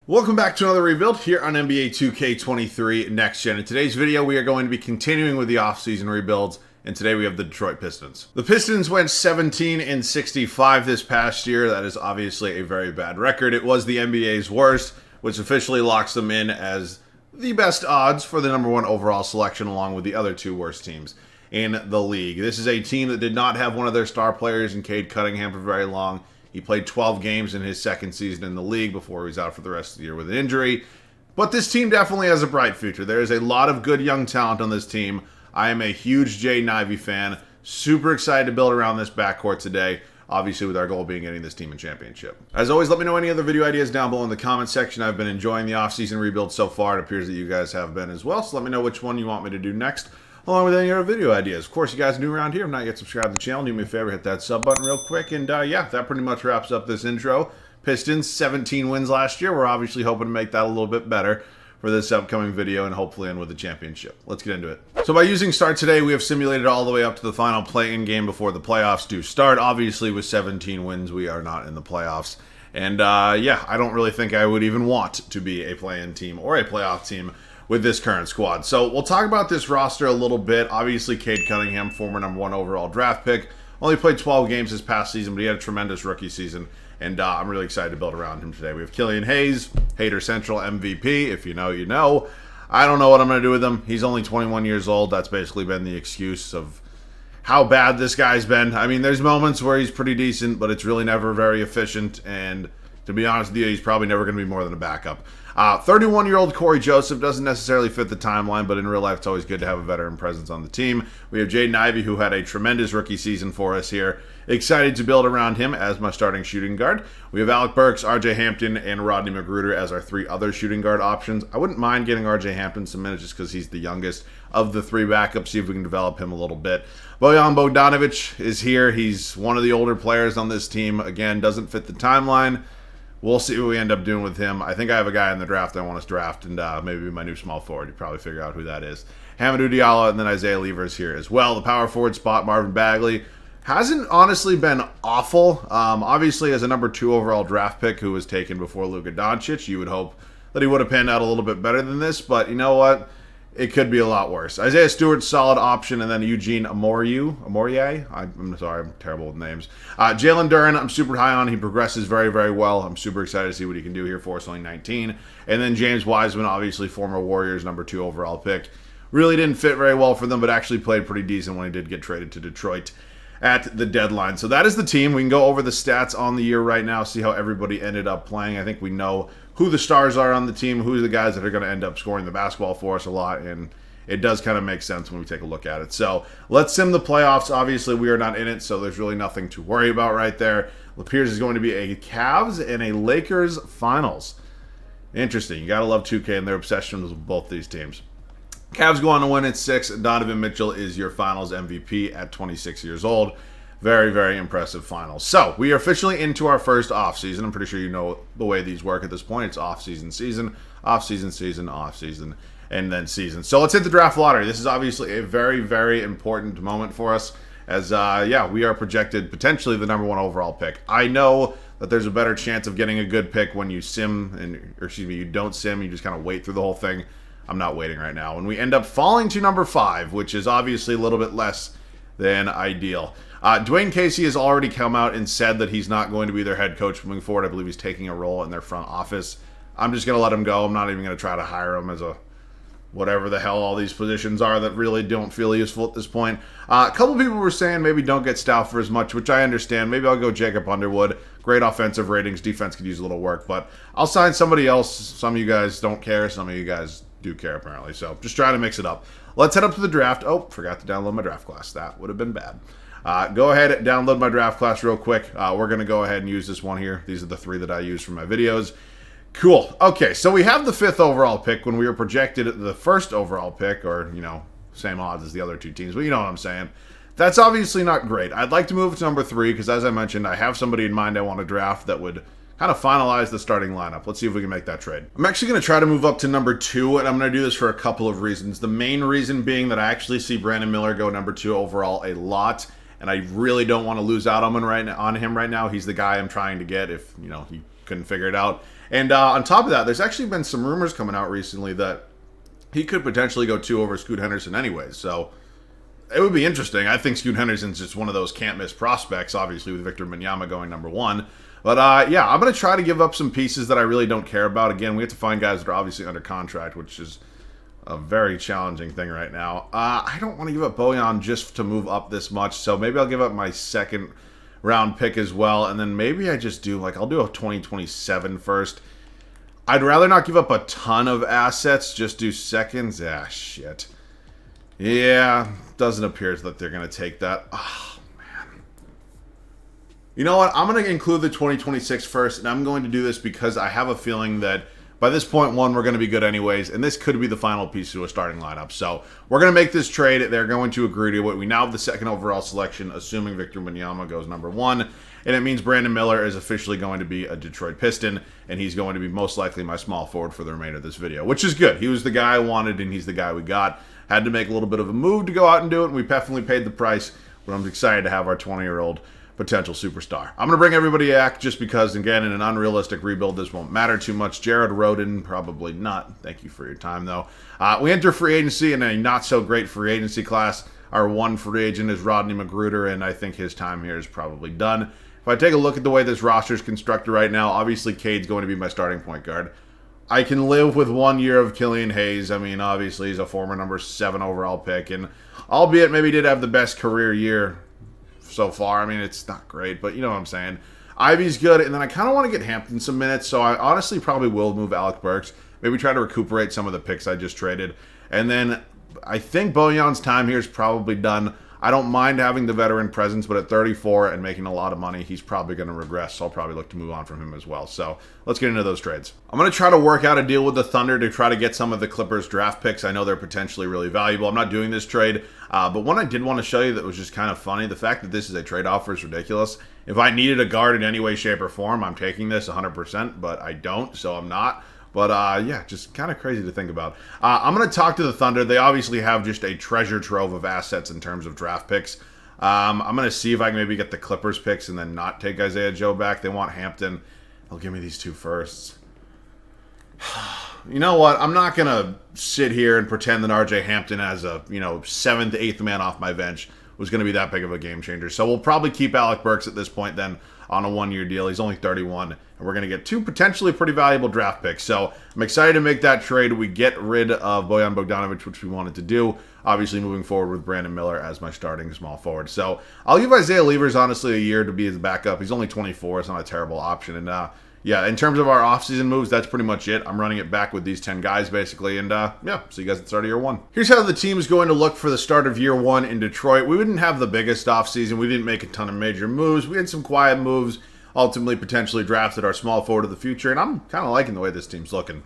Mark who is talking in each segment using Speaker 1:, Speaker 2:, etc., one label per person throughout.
Speaker 1: Welcome back to another rebuild here on NBA 2K23 Next Gen. In today's video, we are going to be continuing with the offseason rebuilds, and today we have the Detroit Pistons. The Pistons went 17-65 this past year. That is obviously a very bad record. It was the NBA's worst, which officially locks them in as the best odds for the number one overall selection, along with the other two worst teams in the league. This is a team that did not have one of their star players in Cade Cunningham for very long. He played 12 games in his second season in the league before he was out for the rest of the year with an injury. But this team definitely has a bright future. There is a lot of good young talent on this team. I am a huge Jaden Ivey fan. Super excited to build around this backcourt today. Obviously, with our goal being getting this team a championship. As always, let me know any other video ideas down below in the comment section. I've been enjoying the offseason rebuild so far. It appears that you guys have been as well. So let me know which one you want me to do next, along with any other video ideas. Of course, you guys are new around here. If not yet subscribed to the channel, do me a favor, hit that sub button real quick. And yeah, that pretty much wraps up this intro. Pistons, 17 wins last year. We're obviously hoping to make that a little bit better for this upcoming video and hopefully end with the championship. Let's get into it. So by using Start Today, we have simulated all the way up to the final play-in game before the playoffs do start. Obviously, with 17 wins, we are not in the playoffs. And yeah, I don't really think I would even want to be a play-in team or a playoff team with this current squad. So we'll talk about this roster a little bit. Obviously, Cade Cunningham, former number one overall draft pick, only played 12 games this past season, but he had a tremendous rookie season, and I'm really excited to build around him today. We have Killian Hayes, Hater Central MVP. If you know, you know. I don't know what I'm going to do with him. He's only 21 years old. That's basically been the excuse of how bad this guy's been. I mean, there's moments where he's pretty decent, but it's really never very efficient, and to be honest with you, he's probably never going to be more than a backup. 31-year-old Corey Joseph doesn't necessarily fit the timeline, but in real life, it's always good to have a veteran presence on the team. We have Jaden Ivey, who had a tremendous rookie season for us here. Excited to build around him as my starting shooting guard. We have Alec Burks, RJ Hampton, and Rodney Magruder as our three other shooting guard options. I wouldn't mind getting RJ Hampton some minutes just because he's the youngest of the three backups, see if we can develop him a little bit. Bojan Bogdanovic is here. He's one of the older players on this team. Again, doesn't fit the timeline. We'll see what we end up doing with him. I think I have a guy in the draft I want us to draft, and maybe my new small forward. You probably figure out who that is. Hamidou Diallo, and then Isaiah Lever is here as well. The power forward spot, Marvin Bagley, hasn't honestly been awful. Obviously, as a number 2 overall draft pick who was taken before Luka Doncic, you would hope that he would have panned out a little bit better than this, but you know what? It could be a lot worse. Isaiah Stewart's solid option, and then Eugene Amorie. I'm sorry, I'm terrible with names. Jalen Duren, I'm super high on. He progresses very, very well. I'm super excited to see what he can do here for us, only 19. And then James Wiseman, obviously former Warriors, number 2 overall pick. Really didn't fit very well for them, but actually played pretty decent when he did get traded to Detroit at the deadline. So that is the team. We can go over the stats on the year right now, see how everybody ended up playing. I think we know who the stars are on the team, who are the guys that are going to end up scoring the basketball for us a lot, and it does kind of make sense when we take a look at it. So let's sim the playoffs. Obviously, we are not in it, so there's really nothing to worry about right there. It appears is going to be a Cavs and a Lakers finals. Interesting. You got to love 2K and their obsession with both these teams. Cavs go on to win at 6. Donovan Mitchell is your finals MVP at 26 years old. Very, very impressive finals. So, we are officially into our first offseason. I'm pretty sure you know the way these work at this point. It's offseason, season, offseason, season, offseason, and then season. So, let's hit the draft lottery. This is obviously a very, very important moment for us as, yeah, we are projected potentially the number 1 overall pick. I know that there's a better chance of getting a good pick when you you don't sim, you just kind of wait through the whole thing. I'm not waiting right now. And we end up falling to number 5, which is obviously a little bit less than ideal. Dwayne Casey has already come out and said that he's not going to be their head coach moving forward. I believe he's taking a role in their front office. I'm just going to let him go. I'm not even going to try to hire him as a whatever the hell all these positions are that really don't feel useful at this point. A couple people were saying maybe don't get Stout for as much, which I understand. Maybe I'll go Jacob Underwood. Great offensive ratings. Defense could use a little work, but I'll sign somebody else. Some of you guys don't care. Some of you guys do care, apparently. So just try to mix it up. Let's head up to the draft. Oh, forgot to download my draft class. That would have been bad. Go ahead and download my draft class real quick. We're going to go ahead and use this one here. These are the 3 that I use for my videos. Cool. Okay, so we have the 5th overall pick when we were projected at the 1st overall pick, or, you know, same odds as the other 2 teams, but you know what I'm saying. That's obviously not great. I'd like to move to number 3 because, as I mentioned, I have somebody in mind I want to draft that would kind of finalize the starting lineup. Let's see if we can make that trade. I'm actually going to try to move up to number 2, and I'm going to do this for a couple of reasons. The main reason being that I actually see Brandon Miller go number 2 overall a lot, and I really don't want to lose out on him right now. He's the guy I'm trying to get if, you know, he couldn't figure it out. And on top of that, there's actually been some rumors coming out recently that he could potentially go 2 over Scoot Henderson anyways. So it would be interesting. I think Scoot Henderson's just one of those can't-miss prospects, obviously, with Victor Wembanyama going number 1. But, yeah, I'm going to try to give up some pieces that I really don't care about. Again, we have to find guys that are obviously under contract, which is a very challenging thing right now. I don't want to give up Bojan just to move up this much, so maybe I'll give up my second-round pick as well, and then maybe I just do, I'll do a 2027 first. I'd rather not give up a ton of assets, just do seconds. Ah, shit. Yeah, doesn't appear that they're going to take that. Oh, man. You know what? I'm going to include the 2026 first, and I'm going to do this because I have a feeling that by this point, one, we're going to be good anyways, and this could be the final piece to a starting lineup. So we're going to make this trade. They're going to agree to it. We now have the second overall selection, assuming Victor Wembanyama goes number 1, and it means Brandon Miller is officially going to be a Detroit Piston, and he's going to be most likely my small forward for the remainder of this video, which is good. He was the guy I wanted, and he's the guy we got. Had to make a little bit of a move to go out and do it, and we definitely paid the price, but I'm excited to have our 20-year-old potential superstar. I'm going to bring everybody back just because, again, in an unrealistic rebuild, this won't matter too much. Jared Roden, probably not. Thank you for your time, though. We enter free agency in a not-so-great free agency class. Our one free agent is Rodney Magruder, and I think his time here is probably done. If I take a look at the way this roster is constructed right now, obviously Cade's going to be my starting point guard. I can live with 1 year of Killian Hayes. I mean, obviously, he's a former number 7 overall pick, and albeit maybe did have the best career year so far. I mean, it's not great, but you know what I'm saying. Ivy's good, and then I kind of want to get Hampton some minutes, so I honestly probably will move Alec Burks. Maybe try to recuperate some of the picks I just traded. And then I think Bojan's time here is probably done. I don't mind having the veteran presence, but at 34 and making a lot of money, he's probably going to regress, so I'll probably look to move on from him as well. So let's get into those trades. I'm going to try to work out a deal with the Thunder to try to get some of the Clippers draft picks. I know they're potentially really valuable. I'm not doing this trade, but one I did want to show you that was just kind of funny. The fact that this is a trade offer is ridiculous. If I needed a guard in any way, shape, or form, I'm taking this 100%, but I don't, so I'm not. But, yeah, just kind of crazy to think about. I'm going to talk to the Thunder. They obviously have just a treasure trove of assets in terms of draft picks. I'm going to see if I can maybe get the Clippers picks and then not take Isaiah Joe back. They want Hampton. They'll give me these 2 firsts. You know what? I'm not going to sit here and pretend that RJ Hampton as a, 7th, 8th man off my bench was going to be that big of a game changer. So we'll probably keep Alec Burks at this point then on a 1-year deal. He's only 31, and we're going to get 2 potentially pretty valuable draft picks. So I'm excited to make that trade. We get rid of Bojan Bogdanovic, which we wanted to do. Obviously moving forward with Brandon Miller as my starting small forward. So I'll give Isaiah Levers, honestly, a year to be his backup. He's only 24. It's not a terrible option. And, yeah, in terms of our offseason moves, that's pretty much it. I'm running it back with these 10 guys, basically. And, yeah, see you guys at the start of year 1. Here's how the team is going to look for the start of year 1 in Detroit. We didn't have the biggest offseason. We didn't make a ton of major moves. We had some quiet moves. Ultimately, potentially drafted our small forward of the future. And I'm kind of liking the way this team's looking.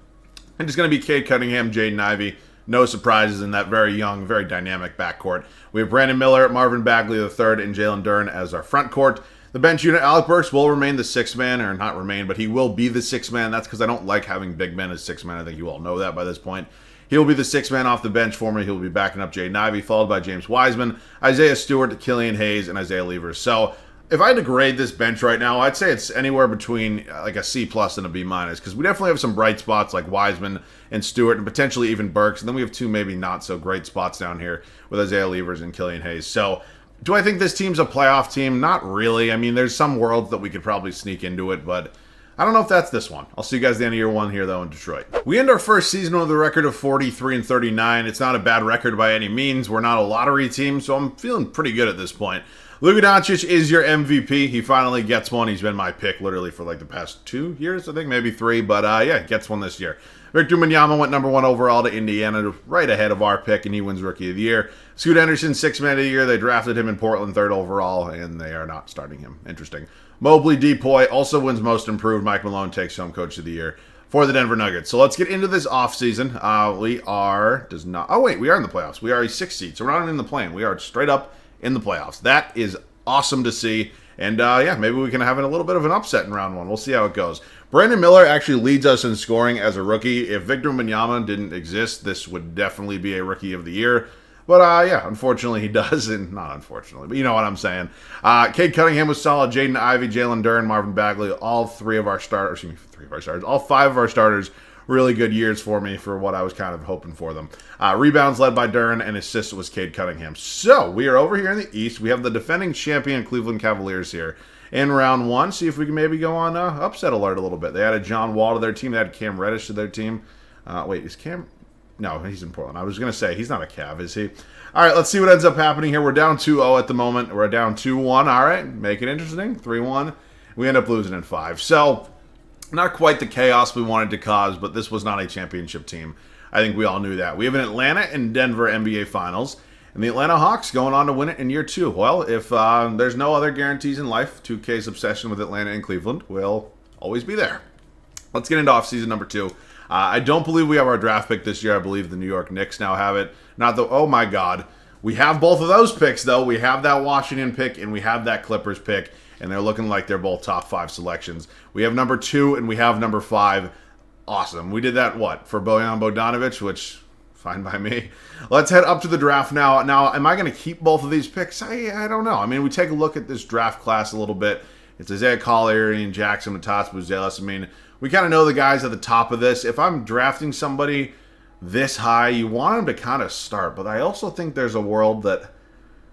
Speaker 1: And it's going to be Cade Cunningham, Jaden Ivey. No surprises in that very young, very dynamic backcourt. We have Brandon Miller, Marvin Bagley III, and Jalen Duren as our front court. The bench unit, Alec Burks will remain the 6th man, or not remain, but he will be the 6th man. That's because I don't like having big men as 6th men. I think you all know that by this point. He will be the 6th man off the bench for me. He will be backing up Jaden Ivey, followed by James Wiseman, Isaiah Stewart, Killian Hayes, and Isaiah Levers. So if I had to grade this bench right now, I'd say it's anywhere between like a C+ and a B-, because we definitely have some bright spots like Wiseman and Stewart and potentially even Burks. And then we have 2 maybe not so great spots down here with Isaiah Levers and Killian Hayes. So do I think this team's a playoff team? Not really. I mean, there's some worlds that we could probably sneak into it, but I don't know if that's this one. I'll see you guys at the end of year 1 here, though, in Detroit. We end our first season with a record of 43-39. It's not a bad record by any means. We're not a lottery team, so I'm feeling pretty good at this point. Luka Doncic is your MVP. He finally gets one. He's been my pick literally for like the past 2 years, I think, maybe 3. But yeah, gets one this year. Victor Wembanyama went number 1 overall to Indiana, right ahead of our pick, and he wins Rookie of the Year. Scoot Henderson, 6th man of the year. They drafted him in Portland 3rd overall, and they are not starting him. Interesting. Mobley Depoy also wins Most Improved. Mike Malone takes home Coach of the Year for the Denver Nuggets. So let's get into this offseason. We are in the playoffs. We are a 6th seed, so we're not in the play-in. We are straight up in the playoffs. That is awesome to see. And yeah, maybe we can have a little bit of an upset in round 1. We'll see how it goes. Brandon Miller actually leads us in scoring as a rookie. If Victor Wembanyama didn't exist, this would definitely be a Rookie of the Year. But yeah, unfortunately he does, and not unfortunately, but you know what I'm saying. Cade Cunningham was solid. Jaden Ivey, Jalen Duren, Marvin Bagley, all all five of our starters, really good years for me for what I was kind of hoping for them. Rebounds led by Duren, and assist was Cade Cunningham. So we are over here in the East. We have the defending champion Cleveland Cavaliers here in round one. See if we can maybe go on upset alert a little bit. They added John Wall to their team. They had Cam Reddish to their team. Wait, is Cam... No, he's in Portland. I was going to say, he's not a Cav, is he? All right, let's see what ends up happening here. We're down 2-0 at the moment. We're down 2-1. All right, make it interesting. 3-1. We end up losing in 5. So, not quite the chaos we wanted to cause, but this was not a championship team. I think we all knew that. We have an Atlanta and Denver NBA Finals, and the Atlanta Hawks going on to win it in year 2. Well, if there's no other guarantees in life, 2K's obsession with Atlanta and Cleveland will always be there. Let's get into offseason number 2. I don't believe we have our draft pick this year. I believe the New York Knicks now have it. Not the, oh my God. We have both of those picks, though. We have that Washington pick, and we have that Clippers pick, and they're looking like they're both top 5 selections. We have number 2, and we have number 5. Awesome. We did that, for Bojan Bogdanovic, which, fine by me. Let's head up to the draft now. Now, am I going to keep both of these picks? I don't know. I mean, we take a look at this draft class a little bit. It's Isaiah Collier, Ian Jackson, Matas Buzelis. I mean, we kind of know the guys at the top of this. If I'm drafting somebody this high, you want them to kind of start. But I also think there's a world that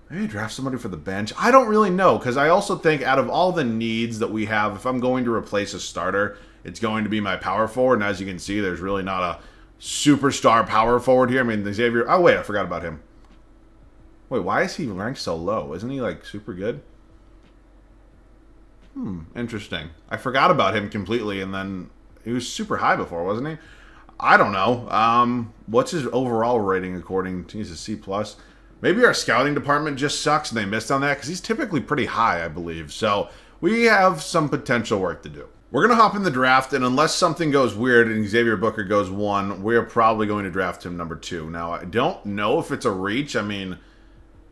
Speaker 1: maybe draft somebody for the bench. I don't really know, because I also think out of all the needs that we have, if I'm going to replace a starter, it's going to be my power forward. And as you can see, there's really not a superstar power forward here. I mean, Xavier... Oh, wait, I forgot about him. Wait, why is he ranked so low? Isn't he, super good? Interesting. I forgot about him completely, and then he was super high before, wasn't he? I don't know. What's his overall rating according to... He's a C+. Maybe our scouting department just sucks and they missed on that, because he's typically pretty high, I believe. So we have some potential work to do. We're going to hop in the draft, and unless something goes weird and Xavier Booker goes 1, we're probably going to draft him number 2. Now, I don't know if it's a reach. I mean...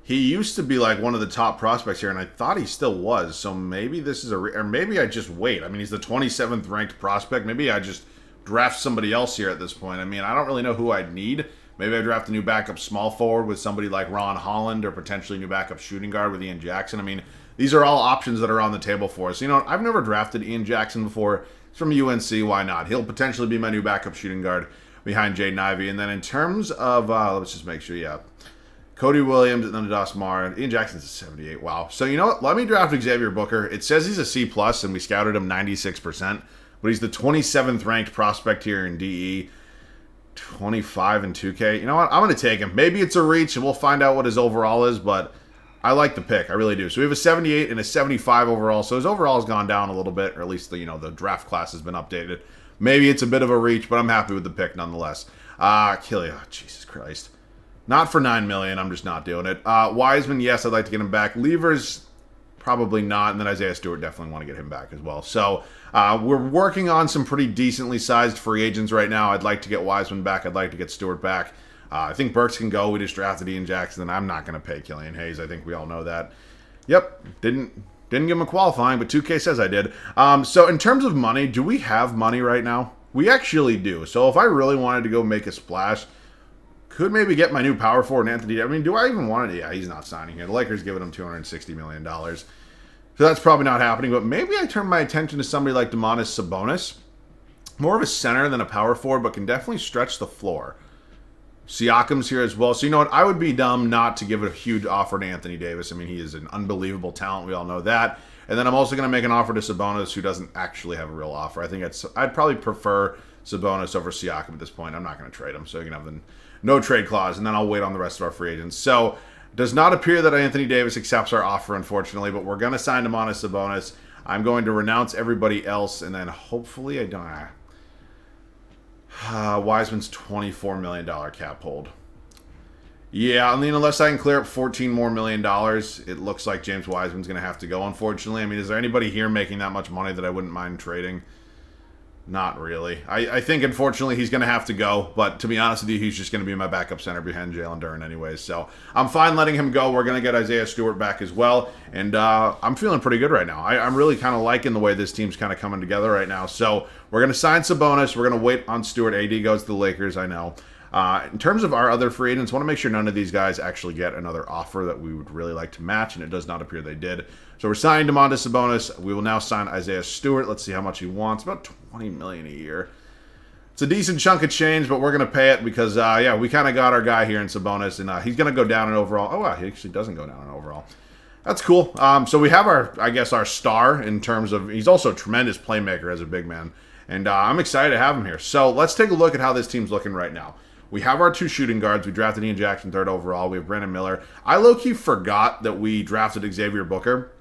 Speaker 1: He used to be one of the top prospects here, and I thought he still was. So maybe this is or maybe I just wait. I mean, he's the 27th ranked prospect. Maybe I just draft somebody else here at this point. I mean, I don't really know who I'd need. Maybe I draft a new backup small forward with somebody like Ron Holland, or potentially a new backup shooting guard with Ian Jackson. I mean, these are all options that are on the table for us. You know, I've never drafted Ian Jackson before. He's from UNC. Why not? He'll potentially be my new backup shooting guard behind Jaden Ivey. And then in terms of, let's just make sure, yeah. Cody Williams, and then Adas Mara. Ian Jackson's a 78. Wow. So, you know what? Let me draft Xavier Booker. It says he's a C+, and we scouted him 96%. But he's the 27th ranked prospect here in DE. 25 and 2K. You know what? I'm going to take him. Maybe it's a reach, and we'll find out what his overall is, but I like the pick. I really do. So we have a 78 and a 75 overall. So his overall has gone down a little bit, or at least the draft class has been updated. Maybe it's a bit of a reach, but I'm happy with the pick nonetheless. Killia. Jesus Christ. Not for $9 million. I'm just not doing it. Wiseman, yes, I'd like to get him back. Levers, probably not. And then Isaiah Stewart, definitely want to get him back as well. So we're working on some pretty decently sized free agents right now. I'd like to get Wiseman back. I'd like to get Stewart back. I think Burks can go. We just drafted Ian Jackson, and I'm not going to pay Killian Hayes. I think we all know that. Yep, didn't give him a qualifying, but 2K says I did. So in terms of money, do we have money right now? We actually do. So if I really wanted to go make a splash... Could maybe get my new power forward, Anthony. I mean, do I even want it? Yeah, he's not signing here. The Lakers giving him $260 million. So that's probably not happening. But maybe I turn my attention to somebody like Domantas Sabonis. More of a center than a power forward, but can definitely stretch the floor. Siakam's here as well. So you know what? I would be dumb not to give a huge offer to Anthony Davis. I mean, he is an unbelievable talent. We all know that. And then I'm also going to make an offer to Sabonis, who doesn't actually have a real offer. I think I'd probably prefer Sabonis over Siakam at this point. I'm not going to trade him. So you can have the no trade clause, and then I'll wait on the rest of our free agents. So, does not appear that Anthony Davis accepts our offer, unfortunately, but we're going to sign Domantas Sabonis. I'm going to renounce everybody else, and then hopefully I don't... Wiseman's $24 million cap hold. Yeah, I mean, unless I can clear up $14 more million, it looks like James Wiseman's going to have to go, unfortunately. I mean, is there anybody here making that much money that I wouldn't mind trading? Not really. I think, unfortunately, he's going to have to go. But to be honest with you, he's just going to be my backup center behind Jalen Duren anyways. So I'm fine letting him go. We're going to get Isaiah Stewart back as well. And I'm feeling pretty good right now. I'm really kind of liking the way this team's kind of coming together right now. So we're going to sign Sabonis. We're going to wait on Stewart. AD goes to the Lakers, I know. In terms of our other free agents, I want to make sure none of these guys actually get another offer that we would really like to match, and it does not appear they did. So we're signing Demontis Sabonis. We will now sign Isaiah Stewart. Let's see how much he wants. About $20 million a year. It's a decent chunk of change, but we're going to pay it because, yeah, we kind of got our guy here in Sabonis, and he's going to go down in overall. Oh, wow, he actually doesn't go down in overall. That's cool. So we have our star in terms of, he's also a tremendous playmaker as a big man, and I'm excited to have him here. So let's take a look at how this team's looking right now. We have our 2 shooting guards. We drafted Ian Jackson 3rd overall. We have Brandon Miller. I low-key forgot that we drafted Xavier Booker.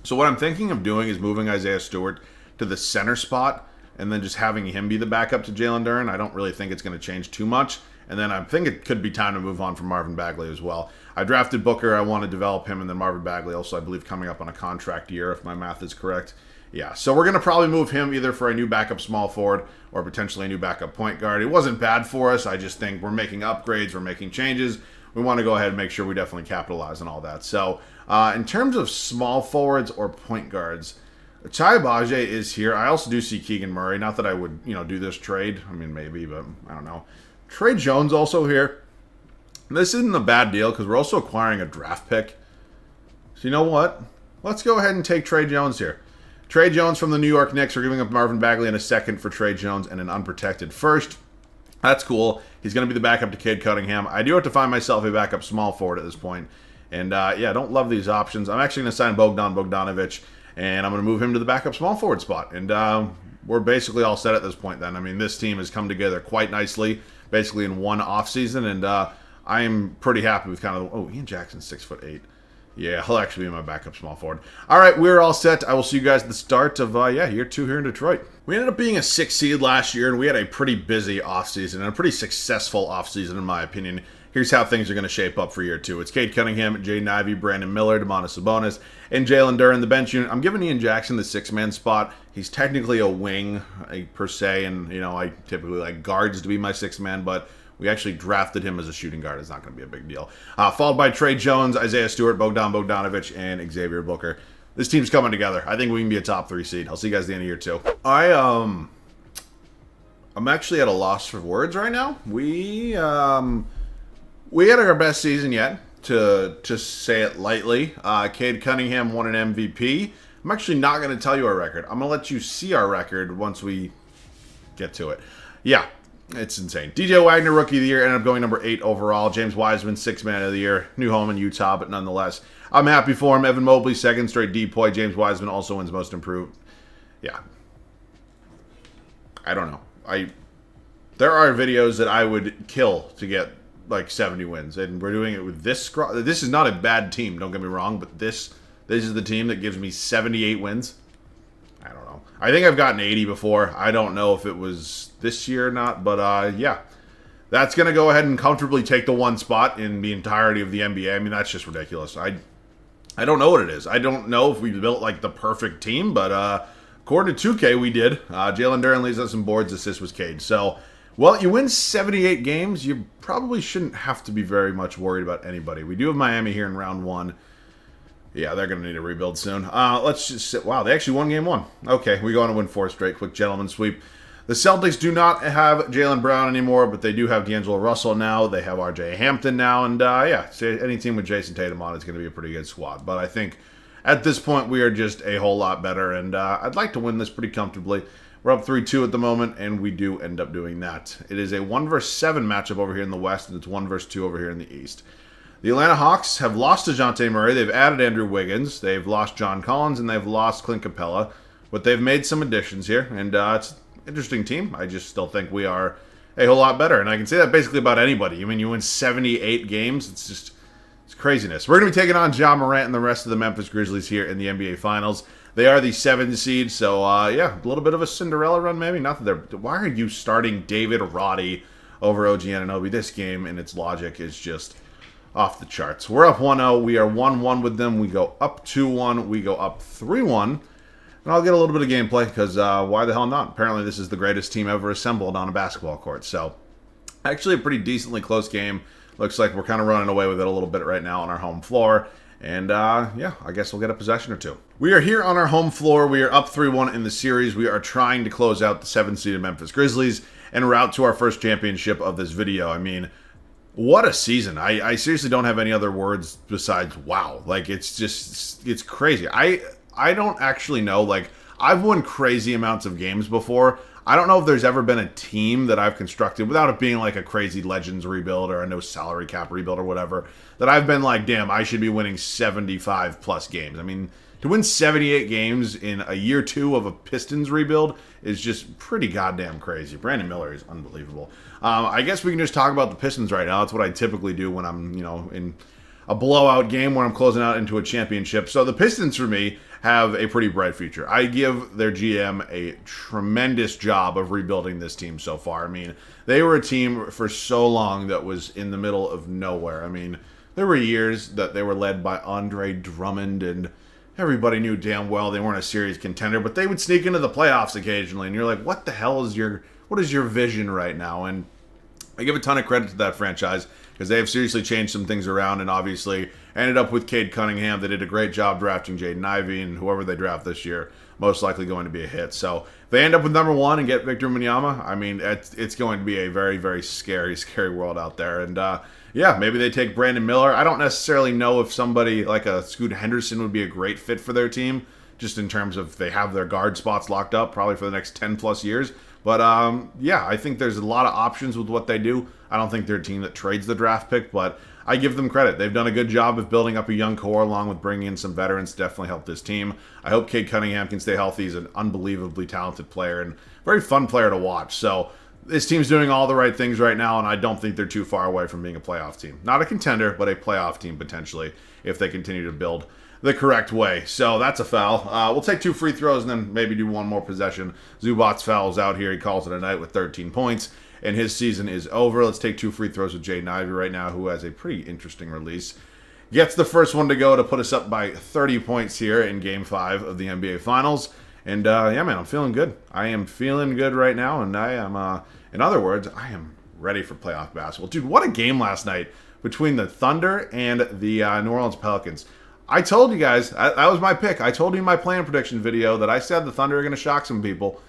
Speaker 1: So what I'm thinking of doing is moving Isaiah Stewart to the center spot and then just having him be the backup to Jalen Duren. I don't really think it's going to change too much. And then I think it could be time to move on from Marvin Bagley as well. I drafted Booker. I want to develop him, and then Marvin Bagley also, I believe, coming up on a contract year, if my math is correct. Yeah, so we're going to probably move him either for a new backup small forward or potentially a new backup point guard. It wasn't bad for us. I just think we're making upgrades. We're making changes. We want to go ahead and make sure we definitely capitalize on all that. So in terms of small forwards or point guards, Chai Baje is here. I also do see Keegan Murray. Not that I would, do this trade. I mean, maybe, but I don't know. Trey Jones also here. This isn't a bad deal because we're also acquiring a draft pick. So you know what? Let's go ahead and take Trey Jones here. Trey Jones from the New York Knicks. We're giving up Marvin Bagley in a second for Trey Jones and an unprotected first. That's cool. He's going to be the backup to Cade Cunningham. I do have to find myself a backup small forward at this point. And, yeah, don't love these options. I'm actually going to sign Bogdan Bogdanovic, and I'm going to move him to the backup small forward spot. And we're basically all set at this point then. I mean, this team has come together quite nicely, basically in one offseason, and I am pretty happy with kind of... Oh, Ian Jackson's 6'8". Yeah, he'll actually be my backup small forward. All right, we're all set. I will see you guys at the start of, year 2 here in Detroit. We ended up being a 6th seed last year, and we had a pretty busy offseason and a pretty successful offseason, in my opinion. Here's how things are going to shape up for year 2. It's Cade Cunningham, Jaden Ivey, Brandon Miller, Demontis Sabonis, and Jalen Duren, the bench unit. I'm giving Ian Jackson the 6-man spot. He's technically a wing, per se, and, I typically like guards to be my 6th man, but... we actually drafted him as a shooting guard. It's not going to be a big deal. Followed by Trey Jones, Isaiah Stewart, Bogdan Bogdanovic, and Xavier Booker. This team's coming together. I think we can be a top 3 seed. I'll see you guys at the end of year 2. I'm actually at a loss for words right now. We had our best season yet, to say it lightly. Cade Cunningham won an MVP. I'm actually not going to tell you our record. I'm going to let you see our record once we get to it. Yeah. It's insane. DJ Wagner, Rookie of the Year, ended up going number 8 overall. James Wiseman, 6th Man of the Year. New home in Utah, but nonetheless, I'm happy for him. Evan Mobley, 2nd straight DPOY. James Wiseman also wins Most Improved. Yeah. I don't know. There are videos that I would kill to get, 70 wins. And we're doing it with this squad. This is not a bad team, don't get me wrong, but this is the team that gives me 78 wins. I don't know. I think I've gotten 80 before. I don't know if it was this year or not, but yeah. That's going to go ahead and comfortably take the 1 spot in the entirety of the NBA. I mean, that's just ridiculous. I don't know what it is. I don't know if we built, the perfect team, but according to 2K, we did. Jalen Duren leads us some boards. Assist was Cade. So, well, you win 78 games. You probably shouldn't have to be very much worried about anybody. We do have Miami here in round 1. Yeah, they're going to need a rebuild soon. Let's just sit. Wow, they actually won game 1. Okay, we go on to win 4 straight. Quick gentleman sweep. The Celtics do not have Jaylen Brown anymore, but they do have D'Angelo Russell now. They have R.J. Hampton now. And, yeah, any team with Jason Tatum on is going to be a pretty good squad. But I think at this point we are just a whole lot better. And I'd like to win this pretty comfortably. We're up 3-2 at the moment, and we do end up doing that. It is a 1 vs. 7 matchup over here in the West, and it's 1 vs. 2 over here in the East. The Atlanta Hawks have lost DeJounte Murray. They've added Andrew Wiggins. They've lost John Collins, and they've lost Clint Capella. But they've made some additions here, and it's an interesting team. I just still think we are a whole lot better, and I can say that basically about anybody. I mean, you win 78 games. It's craziness. We're going to be taking on Ja Morant and the rest of the Memphis Grizzlies here in the NBA Finals. They are the 7th seed, so yeah, a little bit of a Cinderella run maybe. Not that they're... Why are you starting David Roddy over OG Anunoby? This game and its logic is just... off the charts. We're up 1-0. We are 1-1 with them. We go up 2-1. We go up 3-1. And I'll get a little bit of gameplay because why the hell not? Apparently this is the greatest team ever assembled on a basketball court. So actually a pretty decently close game. Looks like we're kind of running away with it a little bit right now on our home floor. And yeah, I guess we'll get a possession or 2. We are here on our home floor. We are up 3-1 in the series. We are trying to close out the 7th seeded Memphis Grizzlies. en route to our first championship of this video. I mean, what a season. I seriously don't have any other words besides wow. Like, it's crazy. I don't actually know. Like, I've won crazy amounts of games before. I don't know if there's ever been a team that I've constructed without it being like a crazy Legends rebuild or a no salary cap rebuild or whatever, that I've been like, damn, I should be winning 75 plus games. I mean, to win 78 games in a year two of a Pistons rebuild is just pretty goddamn crazy. Brandon Miller is unbelievable. I guess we can just talk about the Pistons right now. That's what I typically do when I'm, in a blowout game where I'm closing out into a championship. So the Pistons, for me, have a pretty bright future. I give their GM a tremendous job of rebuilding this team so far. I mean, they were a team for so long that was in the middle of nowhere. I mean, there were years that they were led by Andre Drummond, and everybody knew damn well they weren't a serious contender, but they would sneak into the playoffs occasionally, and you're like, what the hell is what is your vision right now? And I give a ton of credit to that franchise because they have seriously changed some things around, and obviously ended up with Cade Cunningham. They did a great job drafting Jaden Ivey, and whoever they draft this year, most likely going to be a hit. So if they end up with number one and get Victor Wembanyama, I mean, it's going to be a very, very scary, scary world out there. And yeah, maybe they take Brandon Miller. I don't necessarily know if somebody like a Scoot Henderson would be a great fit for their team, just in terms of they have their guard spots locked up probably for the next 10 plus years. But yeah, I think there's a lot of options with what they do. I don't think they're a team that trades the draft pick, but I give them credit. They've done a good job of building up a young core along with bringing in some veterans to definitely help this team. I hope Cade Cunningham can stay healthy. He's an unbelievably talented player and very fun player to watch. So this team's doing all the right things right now, and I don't think they're too far away from being a playoff team. Not a contender, but a playoff team potentially if they continue to build the correct way. So that's a foul. We'll take 2 free throws and then maybe do one more possession. Zubac's fouls out here. He calls it a night with 13 points, and his season is over. Let's take 2 free throws with Jaden Ivey right now, who has a pretty interesting release. Gets the first one to go to put us up by 30 points here in Game 5 of the NBA Finals. And yeah, man, I'm feeling good. I am feeling good right now, and I am, in other words, I am ready for playoff basketball. Dude, what a game last night between the Thunder and the New Orleans Pelicans. I told you guys, that was my pick. I told you in my plan prediction video that I said the Thunder are going to shock some people.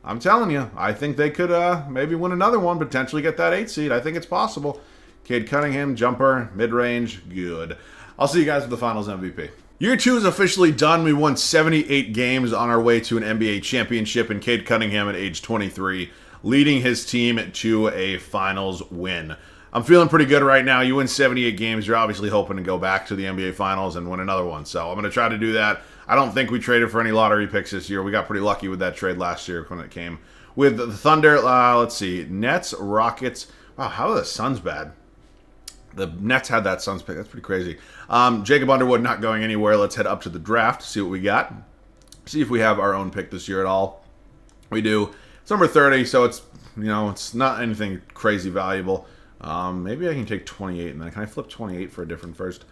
Speaker 1: I'm telling you, I think they could maybe win another one, potentially get that 8 seed. I think it's possible. Cade Cunningham, jumper, mid-range, good. I'll see you guys with the Finals MVP. Year 2 is officially done. We won 78 games on our way to an NBA championship, and Cade Cunningham at age 23 leading his team to a Finals win. I'm feeling pretty good right now. You win 78 games, you're obviously hoping to go back to the NBA Finals and win another one. So I'm going to try to do that. I don't think we traded for any lottery picks this year. We got pretty lucky with that trade last year when it came with the Thunder. Let's see. Nets, Rockets. Wow, how are the Suns bad? The Nets had that Suns pick. That's pretty crazy. Jacob Underwood not going anywhere. Let's head up to the draft, see what we got. See if we have our own pick this year at all. We do. It's number 30, so it's, it's not anything crazy valuable. Maybe I can take 28 and then can I flip 28 for a different first?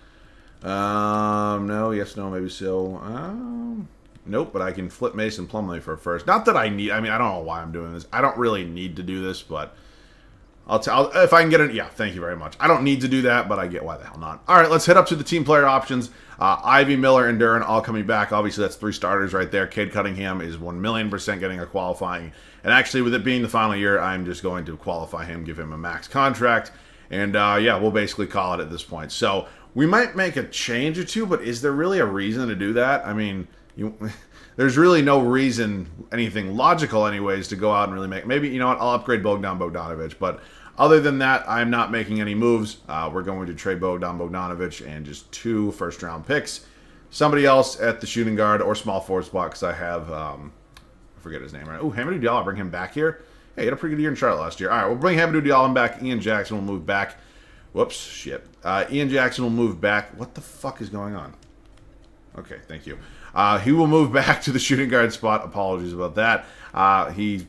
Speaker 1: No, yes, no, maybe so. Nope, but I can flip Mason Plumlee for a first. Not that I need, I don't know why I'm doing this. I don't really need to do this, but if I can get it, yeah, thank you very much. I don't need to do that, but I get why the hell not. All right, let's head up to the team player options. Ivy, Miller, and Duren all coming back. Obviously, that's 3 starters right there. Cade Cunningham is 1,000,000% getting a qualifying. And actually, with it being the final year, I'm just going to qualify him, give him a max contract. And yeah, we'll basically call it at this point. So we might make a change or two, but is there really a reason to do that? There's really no reason, anything logical anyways, to go out and really make... Maybe, you know what, I'll upgrade Bogdanovich, but other than that, I'm not making any moves. We're going to trade Bogdanovich and just 2 first-round picks. Somebody else at the shooting guard or small forward spot, because I have... I forget his name, right? Oh, Hamidou Diallo, bring him back here. Hey, he had a pretty good year in Charlotte last year. All right, we'll bring Hamidou Diallo back. Ian Jackson will move back. Whoops, shit. Ian Jackson will move back. What the fuck is going on? Okay, thank you. He will move back to the shooting guard spot. Apologies about that. He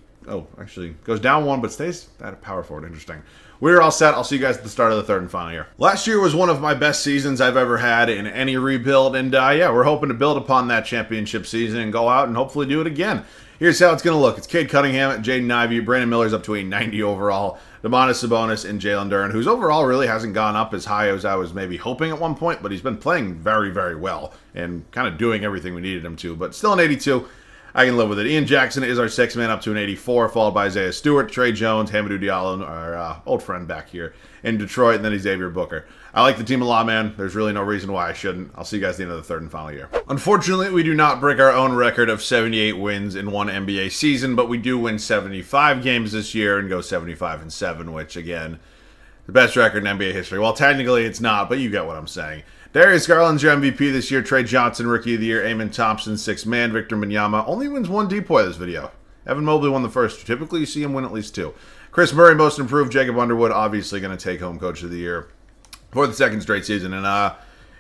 Speaker 1: actually goes down 1, but stays at a power forward. Interesting. We're all set. I'll see you guys at the start of the 3rd and final year. Last year was one of my best seasons I've ever had in any rebuild, and yeah, we're hoping to build upon that championship season and go out and hopefully do it again. Here's how it's going to look. It's Cade Cunningham, Jaden Ivey, Brandon Miller's up to a 90 overall, Domantas Sabonis, and Jalen Duren, whose overall really hasn't gone up as high as I was maybe hoping at one point, but he's been playing very, very well and kind of doing everything we needed him to, but still an 82. I can live with it. Ian Jackson is our sixth man up to an 84, followed by Isaiah Stewart, Trey Jones, Hamidou Diallo, our old friend back here in Detroit, and then Xavier Booker. I like the team a lot, man. There's really no reason why I shouldn't. I'll see you guys at the end of the third and final year. Unfortunately, we do not break our own record of 78 wins in one NBA season, but we do win 75 games this year and go 75-7, which, again, the best record in NBA history. Well, technically it's not, but you get what I'm saying. Darius Garland's your MVP this year. Trey Johnson, Rookie of the Year. Eamon Thompson, sixth man. Victor Wembanyama only wins one depoy this video. Evan Mobley won the first. Typically, you see him win at least two. Chris Murray, most improved. Jacob Underwood, obviously going to take home Coach of the Year for the second straight season. And,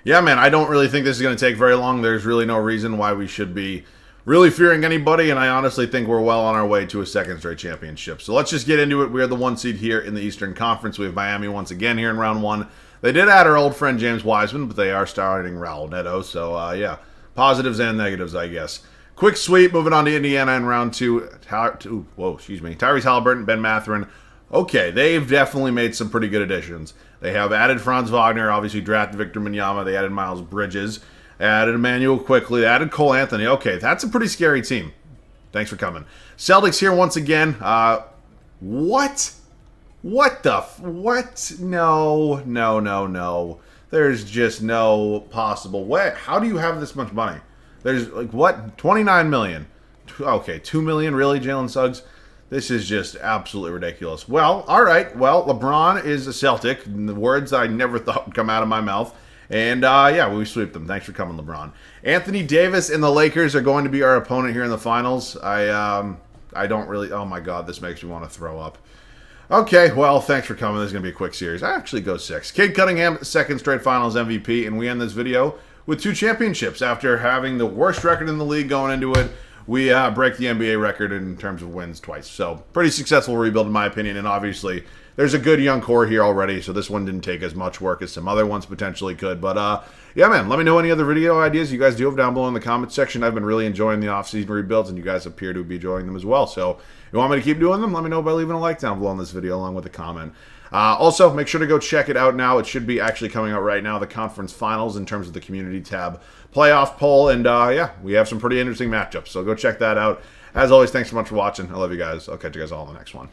Speaker 1: yeah, man, I don't really think this is going to take very long. There's really no reason why we should be really fearing anybody, and I honestly think we're well on our way to a second straight championship. So let's just get into it. We are the 1 seed here in the Eastern Conference. We have Miami once again here in round 1. They did add our old friend James Wiseman, but they are starting Raul Neto. So, yeah, positives and negatives, I guess. Quick sweep, moving on to Indiana in round 2. Tyrese Halliburton, Ben Mathurin. Okay, they've definitely made some pretty good additions. They have added Franz Wagner, obviously drafted Victor Wembanyama. They added Miles Bridges. They added Emmanuel Quickly. They added Cole Anthony. Okay, that's a pretty scary team. Thanks for coming. Celtics here once again. What? What the? What? No. There's just no possible way. How do you have this much money? There's like what? 29 million. Okay, 2 million really, Jalen Suggs? This is just absolutely ridiculous. Well, all right. Well, LeBron is a Celtic. The words I never thought would come out of my mouth. And, yeah, we sweep them. Thanks for coming, LeBron. Anthony Davis and the Lakers are going to be our opponent here in the finals. I don't really... Oh, my God, this makes me want to throw up. Okay, well, thanks for coming. This is going to be a quick series. I actually go 6. Cade Cunningham, second straight finals MVP, and we end this video with 2 championships. After having the worst record in the league going into it, we break the NBA record in terms of wins twice. So, pretty successful rebuild in my opinion, and obviously... There's a good young core here already, so this one didn't take as much work as some other ones potentially could. But, yeah, man, let me know any other video ideas you guys do have down below in the comments section. I've been really enjoying the off-season rebuilds, and you guys appear to be enjoying them as well. So if you want me to keep doing them, let me know by leaving a like down below on this video along with a comment. Also, make sure to go check it out now. It should be actually coming out right now, the conference finals in terms of the community tab playoff poll. And, yeah, we have some pretty interesting matchups, so go check that out. As always, thanks so much for watching. I love you guys. I'll catch you guys all in the next one.